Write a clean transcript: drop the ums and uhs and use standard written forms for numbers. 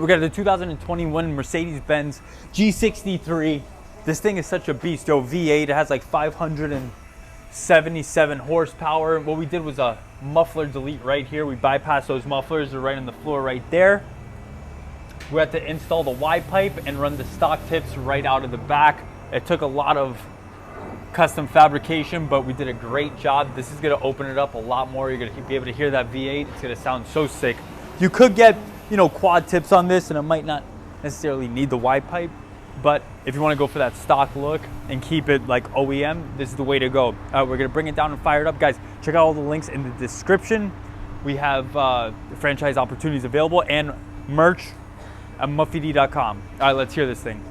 We got the 2021 Mercedes-Benz G63. This thing is such a beast, yo. V8, it has like 577 horsepower. What we did was a muffler delete right here. We bypassed those mufflers, they're right on the floor right there. We had to install the Y pipe and run the stock tips right out of the back. It took a lot of custom fabrication, but we did a great job. This is gonna open it up a lot more. You're gonna be able to hear that V8. It's gonna sound so sick. You could get, you know, quad tips on this and it might not necessarily need the Y pipe, but if you wanna go for that stock look and keep it like OEM, this is the way to go. We're gonna bring it down and fire it up. Guys, check out all the links in the description. We have franchise opportunities available and merch at muffled.com. All right, let's hear this thing.